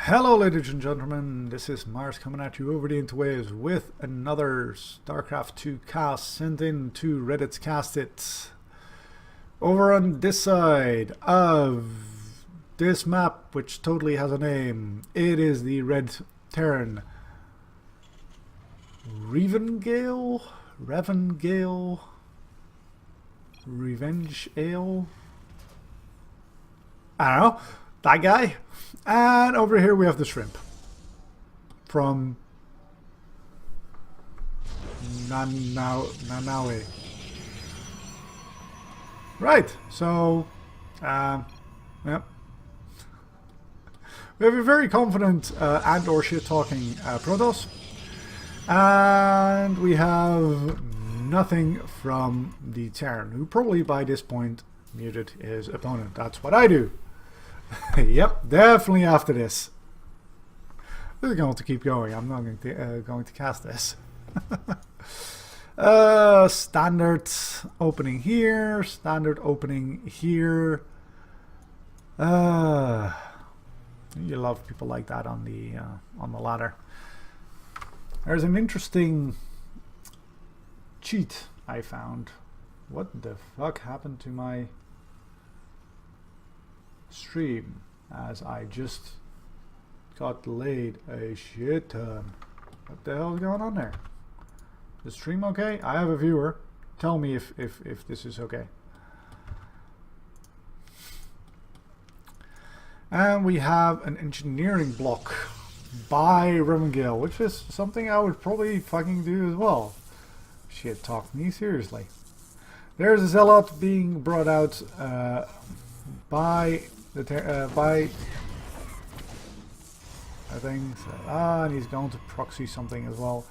Hello ladies and gentlemen, this is Mars coming at you over the interwaves with another StarCraft 2 cast sent in to Reddit's Castit. Over on this side of this map, which totally has a name, it is the Red Terran. Revangale? Revangale? I don't know. That guy. And over here we have the shrimp from Nanaue. Right, so yeah. We have a very confident and or shit talking Protoss, and we have nothing from the Terran, who probably by this point muted his opponent. That's what I do. Yep, definitely after this. This is going to keep going. I'm not going to cast this. Standard opening here. Standard opening here. You love people like that on the ladder. There's an interesting cheat I found. What the fuck happened to my stream as I just got delayed a shit ton? What the hell is going on there? The stream okay? I have a viewer. Tell me if this is okay. And we have an engineering block by Revangale, which is something I would probably fucking do as well. Shit, talk me seriously. There's a zealot being brought out by I think so. And he's going to proxy something as well.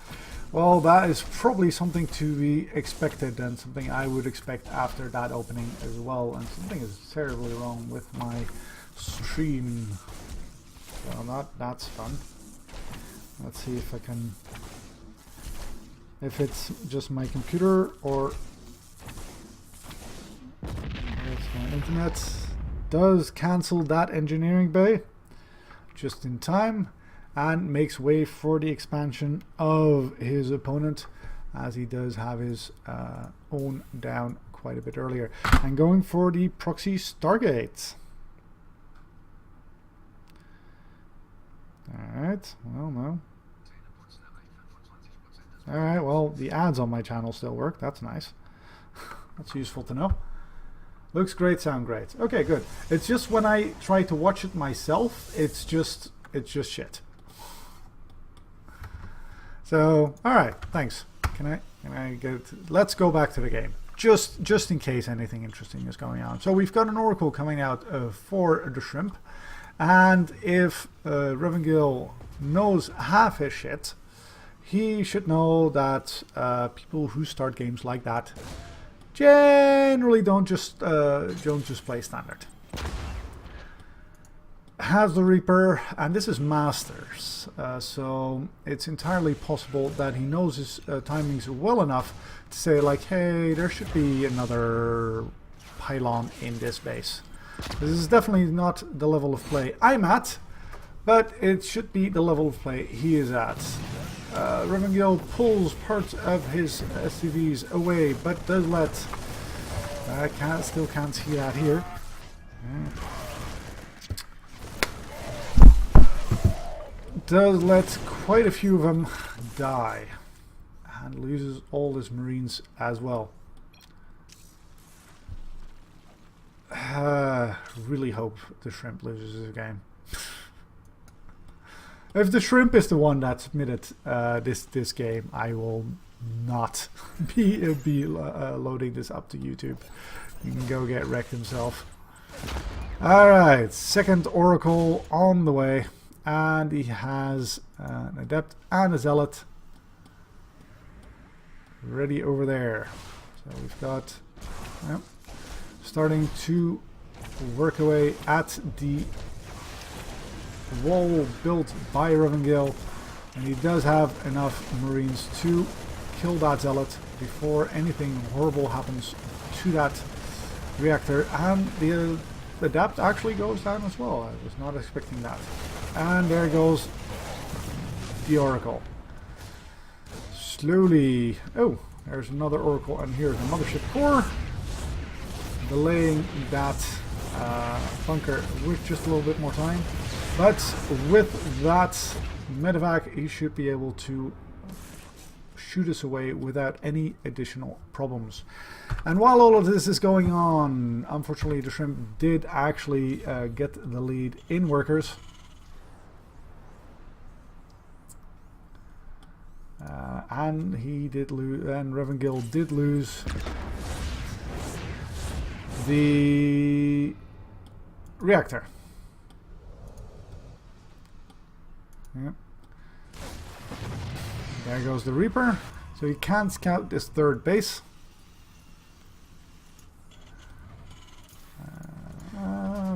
Well, that is probably something to be expected, and something I would expect after that opening as well. And something is terribly wrong with my stream. So that's fun. Let's see if I can, if it's just my computer or it's my internet. Does cancel that engineering bay just in time and makes way for the expansion of his opponent, as he does have his own down quite a bit earlier. And going for the proxy Stargate. Alright, well, no. Alright, well, the ads on my channel still work. That's nice. That's useful to know. Looks great, sound great. Okay, good. It's just when I try to watch it myself, it's just shit. So, all right, thanks. Can I get? Let's go back to the game, just in case anything interesting is going on. So we've got an oracle coming out for the shrimp, and if Revangale knows half his shit, he should know that people who start games like that generally don't just play standard. Has the Reaper, and this is Masters, so it's entirely possible that he knows his timings well enough to say like, hey, there should be another pylon in this base. This is definitely not the level of play I'm at, but it should be the level of play he is at. Revangale pulls parts of his SCVs away, but does let... I still can't see that here. Does let quite a few of them die. And loses all his Marines as well. Really hope the Shrimp loses this game. If the Shrimp is the one that submitted this game, I will not be loading this up to YouTube. He can go get wrecked himself. Alright, second Oracle on the way. And he has an Adept and a Zealot ready over there. So we've got starting to work away at the wall built by Revangale, and he does have enough Marines to kill that Zealot before anything horrible happens to that reactor, and the Adept actually goes down as well. I was not expecting that. And there goes the Oracle. Slowly... Oh, there's another Oracle, and here's the Mothership Core. Delaying that bunker with just a little bit more time. But with that medevac, he should be able to shoot us away without any additional problems. And while all of this is going on, unfortunately TheShrimp did actually get the lead in workers. And he did lose, and Revangale did lose the reactor. Yep. There goes the Reaper. So he can't scout this third base.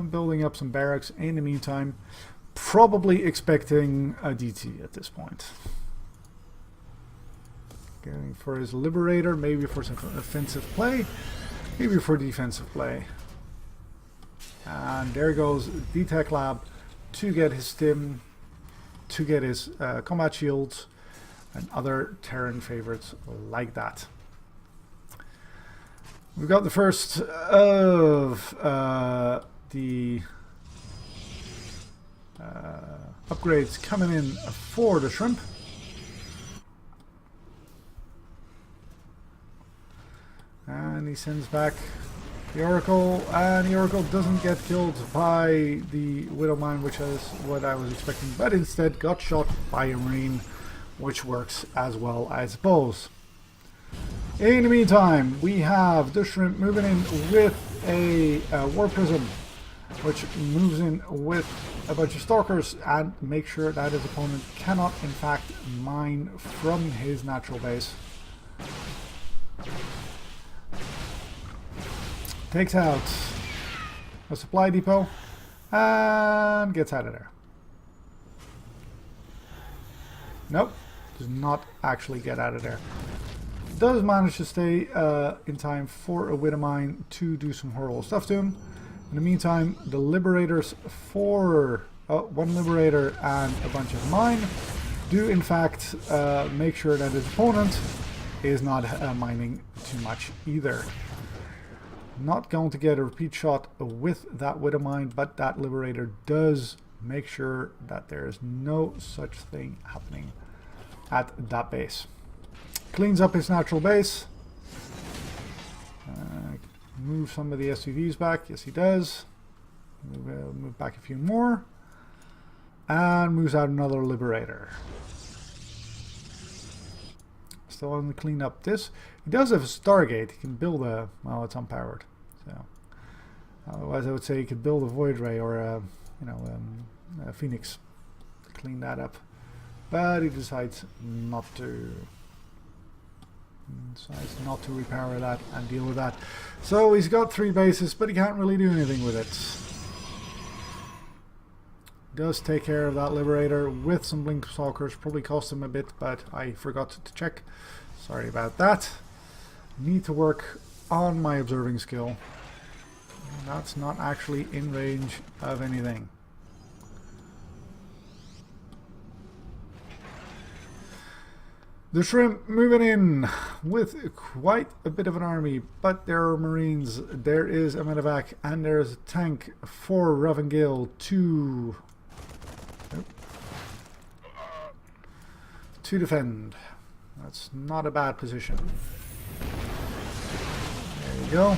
Building up some barracks in the meantime. Probably expecting a DT at this point. Going for his Liberator, maybe for some offensive play, maybe for defensive play. And there goes the Tech Lab to get his stim, to get his combat shields, and other Terran favorites like that. We've got the first of the upgrades coming in for the TheShrimp. And he sends back the Oracle, and the Oracle doesn't get killed by the Widowmine, which is what I was expecting, but instead got shot by a Marine, which works as well, I suppose. In the meantime, we have the TheShrimp moving in with a War Prism, which moves in with a bunch of Stalkers and makes sure that his opponent cannot, in fact, mine from his natural base. Takes out a supply depot and gets out of there. Nope, does not actually get out of there. Does manage to stay in time for a Widowmine to do some horrible stuff to him. In the meantime, the Liberators for one Liberator and a bunch of mine do in fact make sure that his opponent is not mining too much either. Not going to get a repeat shot with that Widowmine, but that Liberator does make sure that there is no such thing happening at that base. Cleans up his natural base. Move some of the SUVs back. Yes, he does. Move back a few more. And moves out another Liberator. Still hasn't cleaned up this. He does have a Stargate. He can build a... well, it's unpowered. So otherwise I would say he could build a Void Ray or a, a Phoenix to clean that up. But he decides not to. Decides not to repower that and deal with that. So he's got 3 bases, but he can't really do anything with it. Does take care of that Liberator with some Blink Stalkers. Probably cost him a bit, but I forgot to check. Sorry about that. Need to work on my observing skill. That's not actually in range of anything. The TheShrimp moving in with quite a bit of an army, but there are Marines, there is a medevac, and there's a tank for Revangale to defend. That's not a bad position. There you go.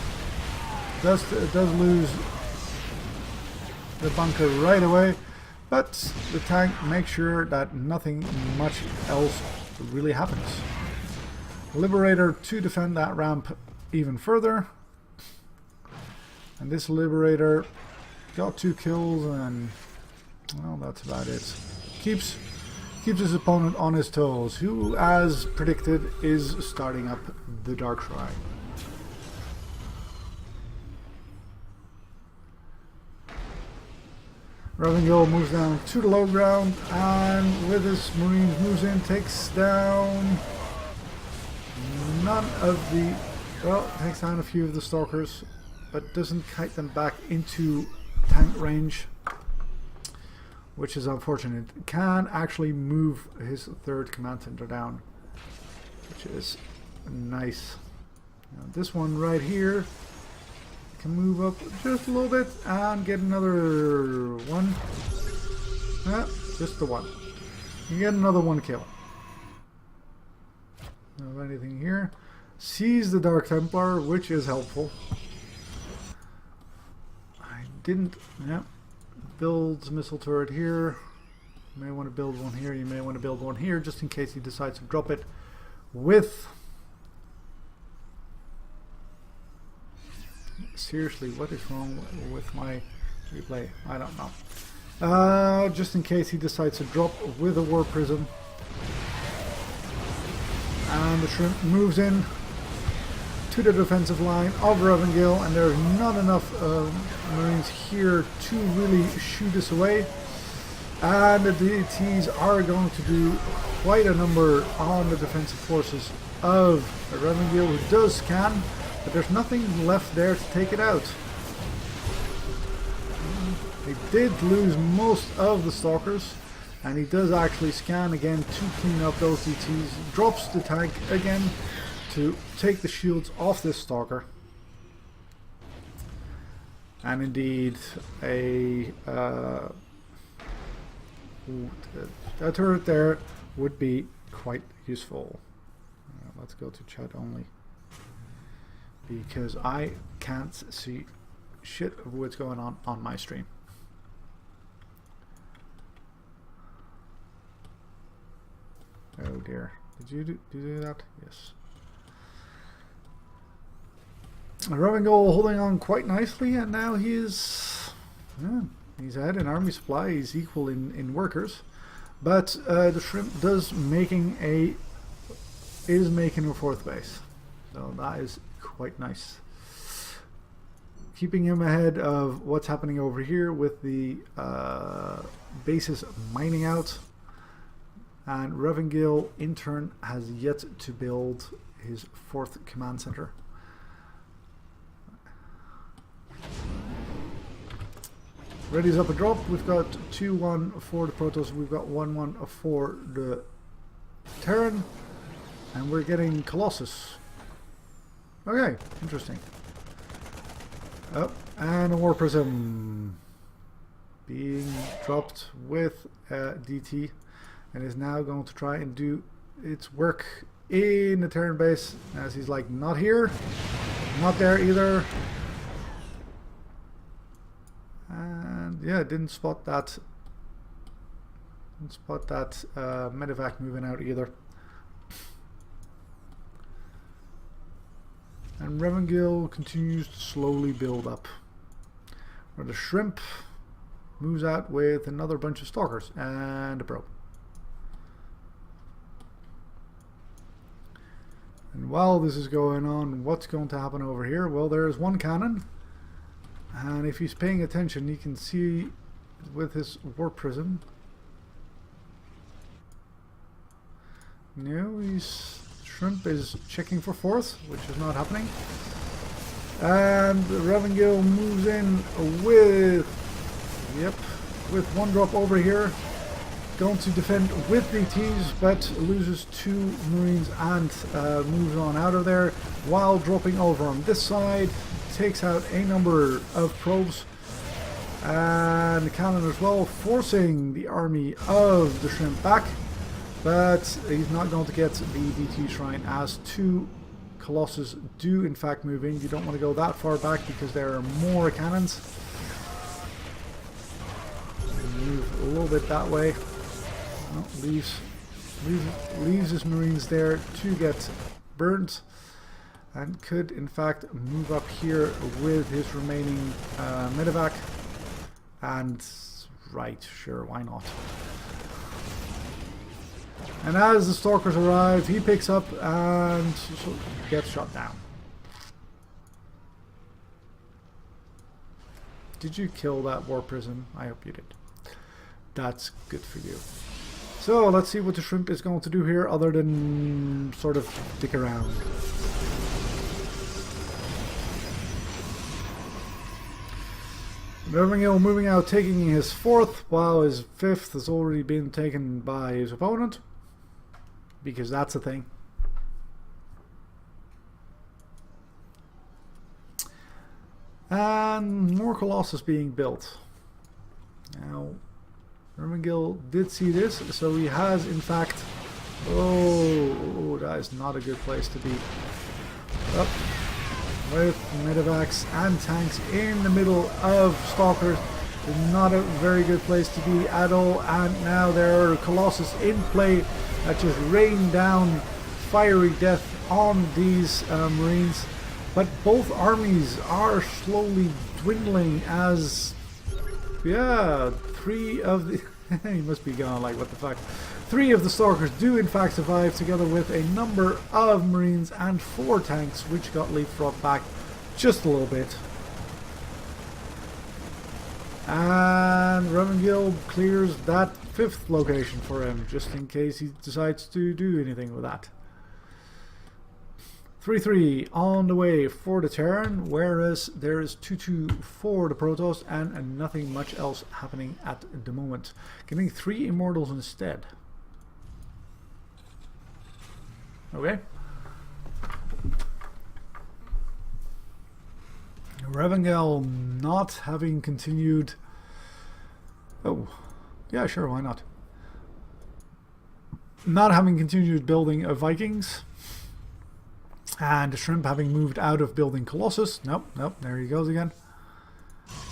Does lose the bunker right away, but the tank makes sure that nothing much else really happens. Liberator to defend that ramp even further, and this Liberator got 2 kills, and well, that's about it. Keeps his opponent on his toes, who, as predicted, is starting up the Dark Shrine. Revangale moves down to the low ground, and with his Marines moves in, takes down none of the... well, takes down a few of the Stalkers, but doesn't kite them back into tank range. which is unfortunate. Can actually move his third command center down, which is nice. Now this one right here can move up just a little bit and get another one. Just the one. You get another one kill. Don't have anything here. Sees the Dark Templar, which is helpful. I didn't. Yeah. Builds missile turret here. You may want to build one here. You may want to build one here, just in case he decides to drop it with. Seriously, what is wrong with my replay? I don't know. Just in case he decides to drop with a War Prism. And the Shrimp moves in to the defensive line of Revangale, and there's not enough Marines here to really shoot us away. And the DTs are going to do quite a number on the defensive forces of Revangale, who does scan, but there's nothing left there to take it out. They did lose most of the Stalkers, and he does actually scan again to clean up those DTs. Drops the tank again to take the shields off this Stalker. And indeed, a turret there would be quite useful. Let's go to chat only, because I can't see shit of what's going on my stream. Oh dear. Did you do that? Yes. Revangale holding on quite nicely, and now he's ahead in army supply. He's equal in workers, but the Shrimp is making a fourth base, so that is quite nice. Keeping him ahead of what's happening over here with the bases mining out. And Revangale, in turn, has yet to build his fourth command center. Ready's up a drop. We've got 2-1 for the Protoss. We've got 1-1 for the Terran. And we're getting Colossus. Okay, interesting. Oh, and a War Prism being dropped with DT. And is now going to try and do its work in the Terran base, as he's like, not here, not there either. And yeah, didn't spot that medevac moving out either. And Revangale continues to slowly build up, where the Shrimp moves out with another bunch of Stalkers and a probe. And while this is going on, what's going to happen over here? Well, there's one cannon, and if he's paying attention, he can see with his War Prism. No, Shrimp is checking for fourth, which is not happening. And Revangale moves in with one drop over here. Going to defend with DTs, but loses 2 Marines and moves on out of there, while dropping over on this side, takes out a number of probes and the cannon as well, forcing the army of the Shrimp back, but he's not going to get the DT shrine, as 2 Colossus do in fact move in. You don't want to go that far back because there are more cannons. Move a little bit that way. Oh, leaves his Marines there to get burnt, and could in fact move up here with his remaining medevac. And right, sure, why not? And as the Stalkers arrive, he picks up and gets shot down. Did you kill that War Prism? I hope you did. That's good for you. So let's see what the Shrimp is going to do here, other than sort of stick around. Revangale moving out, taking his 4th, while his 5th has already been taken by his opponent. Because that's a thing. And more Colossus being built. Now, Revangale did see this, so he has in fact... Oh, that is not a good place to be. Up with medevacs and tanks in the middle of Stalkers. Not a very good place to be at all. And now there are Colossus in play that just rain down fiery death on these Marines. But both armies are slowly dwindling as... Yeah, 3 of the... he must be going like, what the fuck. 3 of the Stalkers do in fact survive, together with a number of Marines and 4 tanks, which got leapfrogged back just a little bit. And Revangale clears that 5th location for him, just in case he decides to do anything with that. 3-3 on the way for the Terran, whereas there is 2-2 for the Protoss and nothing much else happening at the moment. Getting 3 Immortals instead. Okay. Revangale not having continued... Oh, yeah, sure, why not? Not having continued building Vikings. And the Shrimp having moved out of building Colossus. Nope, nope, there he goes again.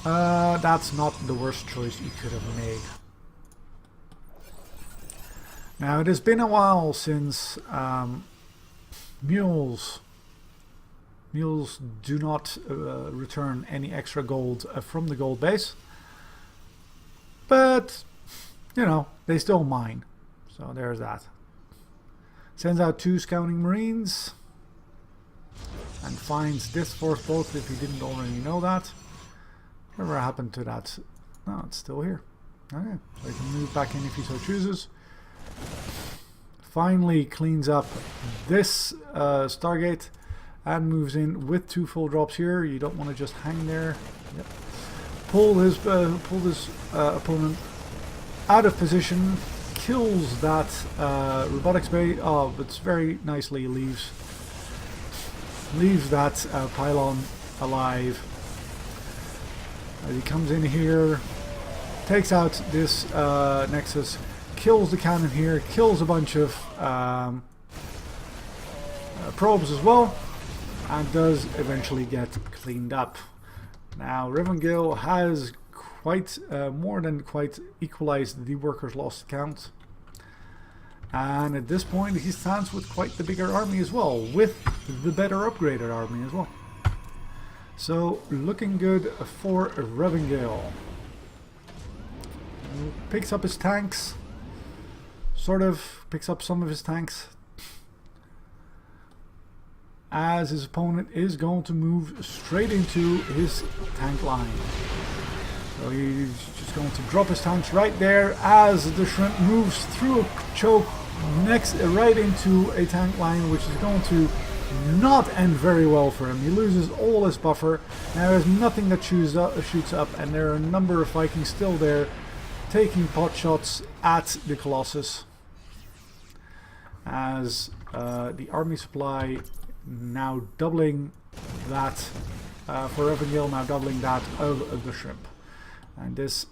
That's not the worst choice he could have made. Now, it has been a while since mules do not return any extra gold from the gold base. But, you know, they still mine. So there's that. Sends out 2 scouting marines. And finds this 4th boat if he didn't already know that. Whatever happened to that? No, it's still here. Okay, so he can move back in if he so chooses. Finally cleans up this Stargate and moves in with 2 full drops here. You don't want to just hang there. Yep. Pull his opponent out of position. Kills that robotics bay. Oh, but very nicely leaves that pylon alive. As he comes in here, takes out this Nexus, kills the cannon here, kills a bunch of probes as well, and does eventually get cleaned up. Now Revangale has quite more than quite equalized the workers lost count. And at this point he stands with quite the bigger army as well, with the better upgraded army as well. So looking good for Revangale. Picks up his tanks, sort of picks up some of his tanks, as his opponent is going to move straight into his tank line. So he's just going to drop his tanks right there as the Shrimp moves through a choke right into a tank line, which is going to not end very well for him. He loses all his buffer. Now there's nothing that shoots up, and there are a number of Vikings still there taking pot shots at the Colossus, as the army supply now doubling that for Revangale, now doubling that of the Shrimp. And this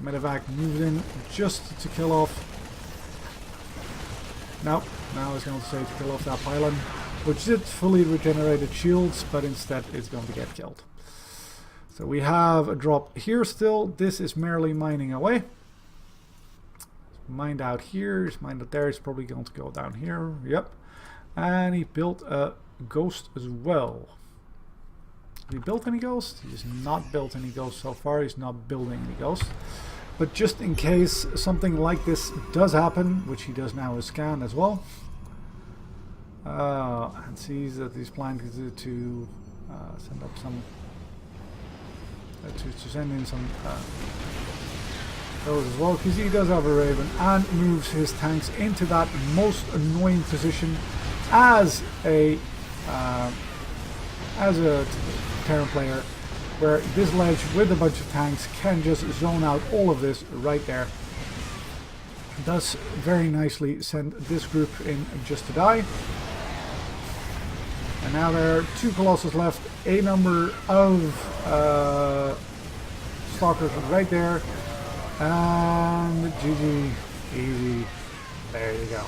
medevac moves in just to kill off. No, now it's going to say to kill off that pylon, which did fully regenerated shields, but instead it's going to get killed. So we have a drop here still. This is merely mining away. Mined out here, he's mined out there, he's probably going to go down here. Yep. And he built a ghost as well. Has he built any ghosts? He's not built any ghosts so far. He's not building any ghosts. But just in case something like this does happen, which he does now with scan as well, and sees that he's planning to send up some, to send in some those as well, because he does have a Raven, and moves his tanks into that most annoying position as a Terran player. where this ledge with a bunch of tanks can just zone out all of this right there. Does very nicely send this group in just to die. And now there are 2 Colossus left, a number of Stalkers right there. And GG, easy. There you go.